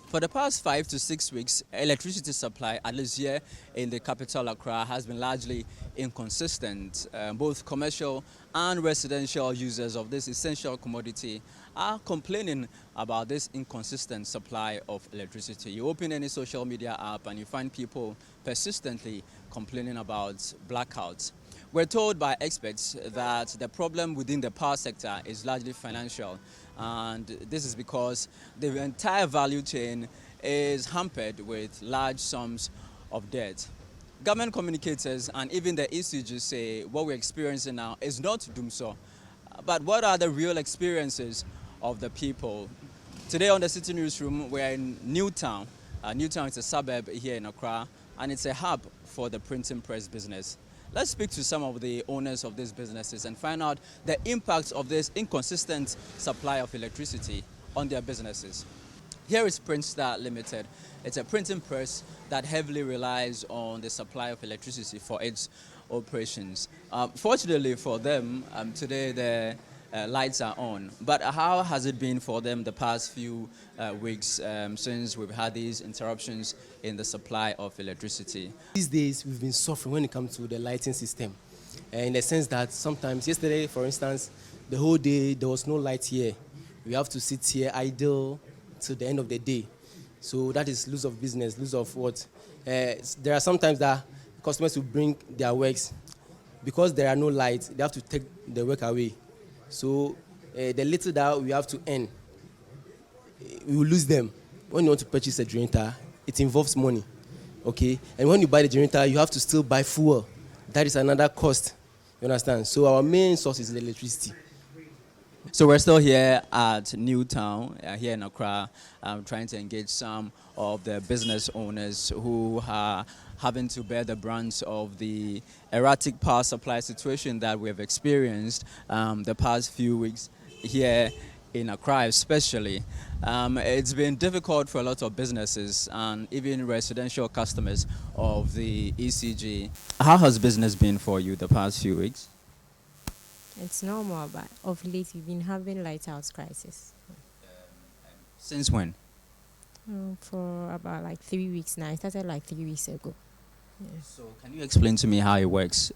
For the past 5 to 6 weeks, electricity supply, at least here in the capital Accra, has been largely inconsistent. Both commercial and residential users of this essential commodity are complaining about this inconsistent supply of electricity. You open any social media app and you find people persistently complaining about blackouts. We're told by experts that the problem within the power sector is largely financial, and this is because the entire value chain is hampered with large sums of debt. Government communicators and even the ECG say what we're experiencing now is not doomsday, but what are the real experiences of the people? Today on the Citi Newsroom, we're in Newtown. Newtown is a suburb here in Accra, and it's a hub for the printing press business. Let's speak to some of the owners of these businesses and find out the impact of this inconsistent supply of electricity on their businesses. Here is Print Star Limited. It's a printing press that heavily relies on the supply of electricity for its operations. Fortunately for them, today the lights are on. But how has it been for them the past few weeks since we've had these interruptions in the supply of electricity? These days, we've been suffering when it comes to the lighting system. In the sense that sometimes, yesterday, for instance, the whole day, there was no light here. We have to sit here idle till the end of the day. So that is lose of business, lose of what? There are sometimes that customers will bring their works. Because there are no lights, they have to take the work away. So the little that we have to earn, we will lose them. When you want to purchase a generator, it involves money, okay? And when you buy the generator, you have to still buy fuel. That is another cost, you understand? So our main source is the electricity. So we're still here at Newtown, here in Accra, trying to engage some of the business owners who are having to bear the brunt of the erratic power supply situation that we have experienced the past few weeks here in Accra especially. It's been difficult for a lot of businesses and even residential customers of the ECG. How has business been for you the past few weeks? It's normal, but of late we've been having lighthouse crisis. Since when? For about like 3 weeks now. It started like 3 weeks ago. So can you explain to me how it works?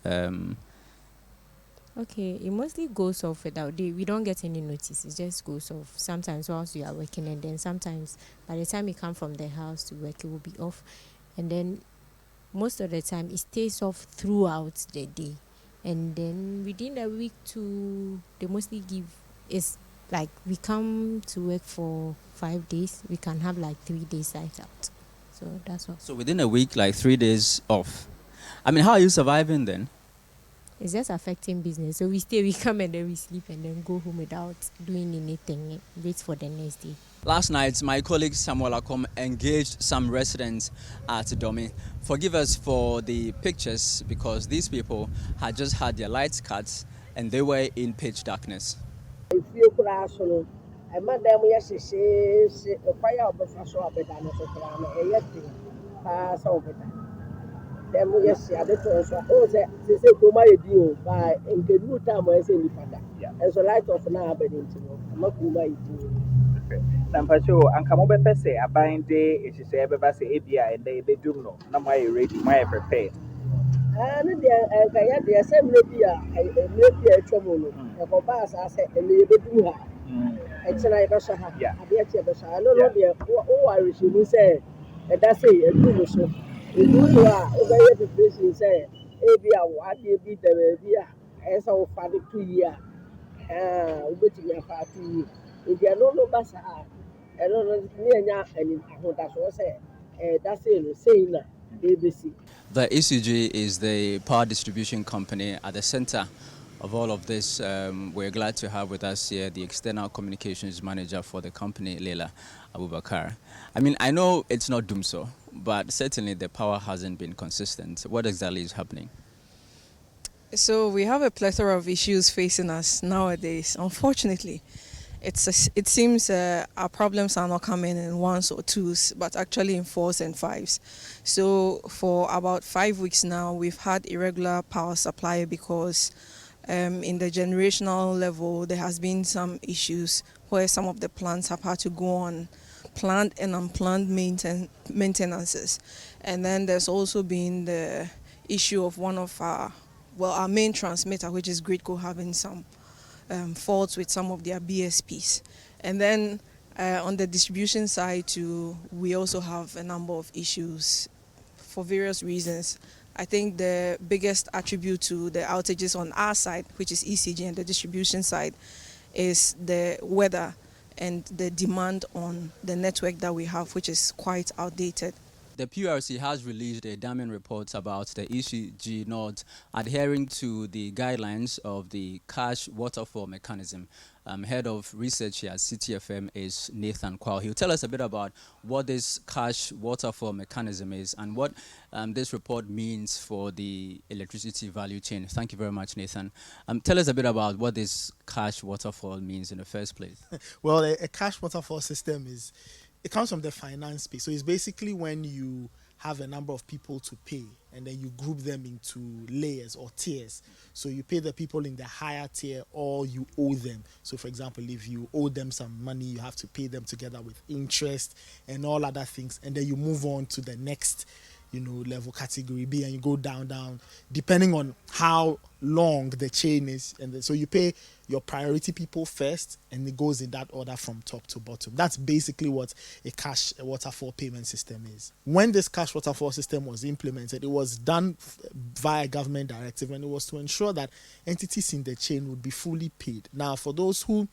Okay, it mostly goes off without we don't get any notice. It just goes off. Sometimes whilst we are working, and then sometimes by the time we come from the house to work, it will be off. And then most of the time it stays off throughout the day. And then within a week they mostly give is like we come to work for 5 days, we can have like 3 days light out. So that's all. So within a week, like 3 days off. I mean, how are you surviving then? It's just affecting business. So we come and then we sleep and then go home without doing anything. Wait for the next day. Last night, my colleague Samuel Akom engaged some residents at Domi. Forgive us for the pictures because these people had just had their lights cut and they were in pitch darkness. Nampacho anka mobɛpɛ sɛ aban de ehyehyɛ ɛbɛba sɛ ebia ɛdɛ ebedum no na mo ayɛ ready mo ayɛ prepared. Ne deɛ anka yɛ deɛ sɛ mmerɛ bi a atwa mu no ɛkɔba asase ɛna yɛbɛdum ha ɛkyena yɛbɛhyɛ ha adeɛ kyɛ yɛbɛhyɛ ha no deɛ wowɔ arehyɛmu sɛ ɛda sɛ adum so ɛdum so a wobɛyɛ preparation sɛ ebia wadeɛ bi da baabi a ɛyɛ sɛ wofa de to yi a wobɛtumi afa ato yi ebia no ba saa ɛno no ne ɛnya ahodasoɔ sɛ ɛda sɛ no sei na ɛbɛsi. The ECG is the power distribution company at the center of all of this. We're glad to have with us here the external communications manager for the company, Leila Abubakar. I mean, I know it's not doomsday, but certainly the power hasn't been consistent. What exactly is happening? So we have a plethora of issues facing us nowadays. Unfortunately, it seems our problems are not coming in ones or twos, but actually in fours and fives. So for about 5 weeks now, we've had irregular power supply because in the generational level, there has been some issues where some of the plants have had to go on planned and unplanned maintenances. And then there's also been the issue of one of our main transmitter, which is Gridco, having some faults with some of their BSPs. And then on the distribution side too, we also have a number of issues for various reasons. I think the biggest attribute to the outages on our side, which is ECG, and the distribution side, is the weather and the demand on the network that we have, which is quite outdated. The PRC has released a damning report about the ECG not adhering to the guidelines of the cash waterfall mechanism. Head of research here at Citi FM is Nathan Kwao. He'll tell us a bit about what this cash waterfall mechanism is and what this report means for the electricity value chain. Thank you very much, Nathan. Tell us a bit about what this cash waterfall means in the first place. Well, a cash waterfall system it comes from the finance space. So it's basically when you have a number of people to pay and then you group them into layers or tiers. So you pay the people in the higher tier or you owe them. So for example, if you owe them some money, you have to pay them together with interest and all other things. And then you move on to the next level, category B, and you go down, depending on how long the chain is. And then, so you pay your priority people first, and it goes in that order from top to bottom. That's basically what a cash waterfall payment system is. When this cash waterfall system was implemented, it was done via government directive, and it was to ensure that entities in the chain would be fully paid. Now, for those who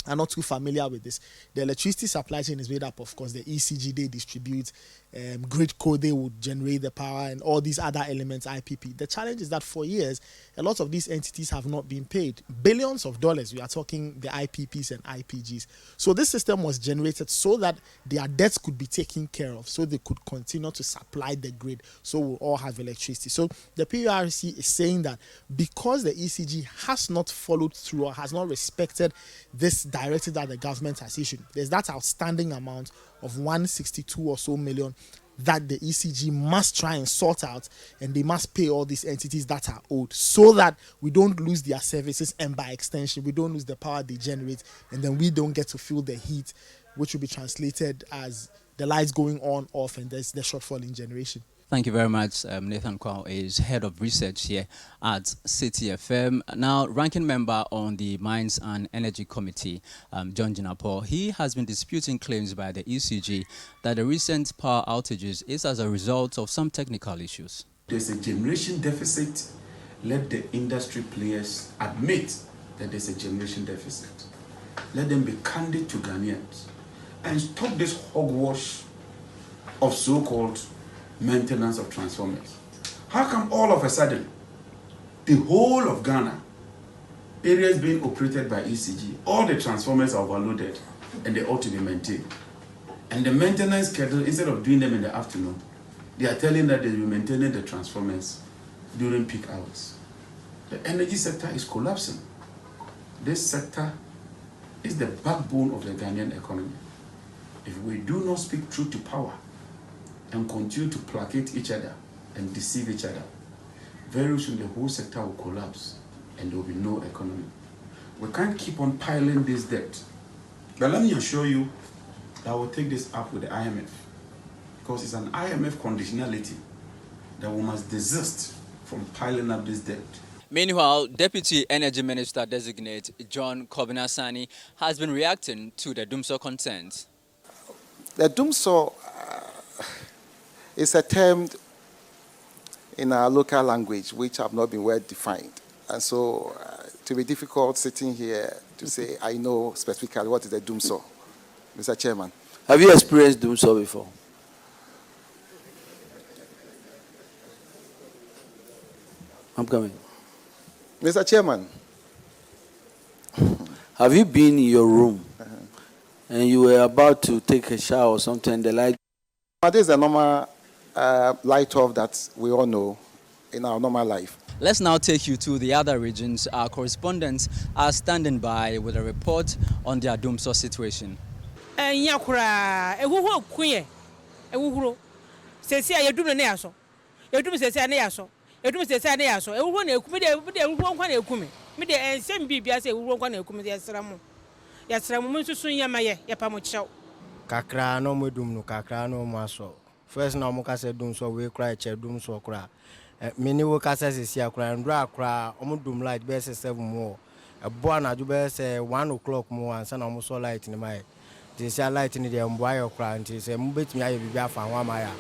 are not too familiar with this, the electricity supply chain is made up of course, the ECG they distribute, Gridco they would generate the power, and all these other elements, IPP. The challenge is that for years, a lot of these entities have not been paid. Billions of dollars, we are talking the IPPs and IPGs. So this system was generated so that their debts could be taken care of, so they could continue to supply the grid, so we'll all have electricity. So the PURC is saying that because the ECG has not followed through or has not respected this directive that the government has issued, there's that outstanding amount of 162 or so million that the ECG must try and sort out, and they must pay all these entities that are owed, so that we don't lose their services, and by extension we don't lose the power they generate, and then we don't get to feel the heat, which will be translated as the lights going on, off, and there's the shortfall in generation. Thank you very much. Nathan Kwao is head of research here at Citi FM. Now, ranking member on the Mines and Energy Committee, John Jinapo, he has been disputing claims by the ECG that the recent power outages is as a result of some technical issues. There's a generation deficit. Let the industry players admit that there's a generation deficit. Let them be candid to Ghanaians and stop this hogwash of so-called maintenance of transformers. How come all of a sudden the whole of Ghana, areas being operated by ECG, all the transformers are overloaded and they ought to be maintained? And the maintenance schedule, instead of doing them in the afternoon, they are telling that they will be maintaining the transformers during peak hours. The energy sector is collapsing. This sector is the backbone of the Ghanaian economy. If we do not speak truth to power and continue to placate each other and deceive each other, very soon the whole sector will collapse and there will be no economy. We can't keep on piling this debt. But let me assure you that I will take this up with the IMF, because it's an IMF conditionality that we must desist from piling up this debt. Meanwhile, Deputy Energy Minister Designate John Kobinasani has been reacting to the Dumso concerns. The Dumso is a term in our local language which have not been well defined. And so it will be difficult sitting here to say I know specifically what is the Dumso. Mr. Chairman. Have you experienced Dumso before? I'm coming. Mr. Chairman. Have you been in your room and you were about to take a shower or something and the light? This is a normal light off that we all know in our normal life. Let's now take you to the other regions. Our correspondents are standing by with a report on their Dumso situation. kakra no mo dum no kakra no mo aso first na mo ka se dum so we cry che dum so kra mini wo ka se sia kra ndra kra mo dum light be se 7 mo ebo anaju be se 1 o'clock mo ansa na mo so light ni mai the sia light ni de mbo ayo kra nti se mo betimi aye bibia afa ho amaya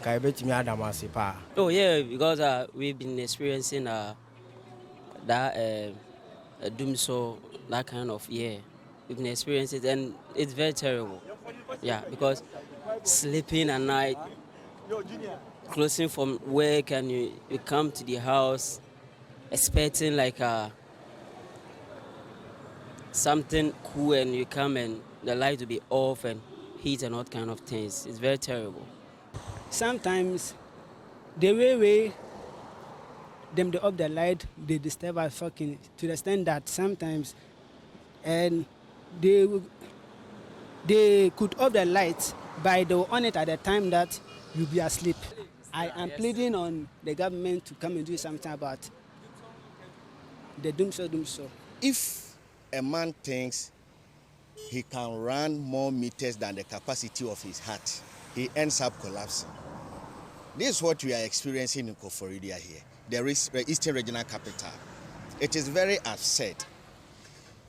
ka betimi adam ase pa. Oh yeah, because we've been experiencing that doom so that kind of we've been experiencing it and it's very terrible. Yeah, because sleeping at night, closing from work, and you come to the house expecting like something cool, and you come and the light will be off and heat and all kind of things. It's very terrible. Sometimes the way them they off the light, they disturb us fucking to the extent that sometimes and they could off the lights by they were on it at the time that you'll be asleep. I am pleading on the government to come and do something about the doom so. If a man thinks he can run more meters than the capacity of his heart, he ends up collapsing. This is what we are experiencing in Koforidua here, the Eastern Regional Capital. It is very absurd.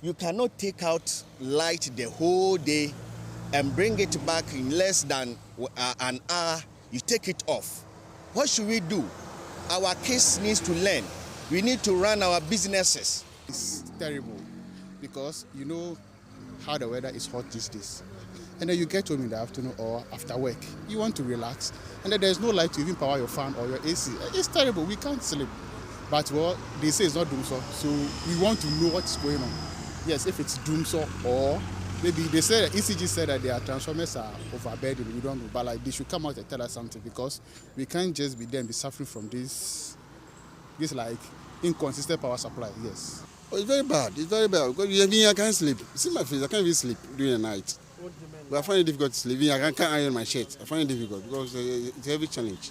You cannot take out light the whole day and bring it back in less than an hour. You take it off. What should we do? Our kids need to learn. We need to run our businesses. It's terrible because you know how the weather is hot these days. And then you get home in the afternoon or after work. You want to relax. And then there's no light to even power your fan or your AC. It's terrible. We can't sleep. But well, they say it's not doomsday. So we want to know what's going on. Yes, if it's doomsday or maybe they said ECG said that their transformers are overburdened. We don't know. But like they should come out and tell us something because we can't just be there and be suffering from this like inconsistent power supply. Yes. Oh, it's very bad. It's very bad because I can't sleep. See my face. I can't even sleep during the night. But I find it difficult to sleep. I can't iron my shirt. I find it difficult because it's a heavy challenge.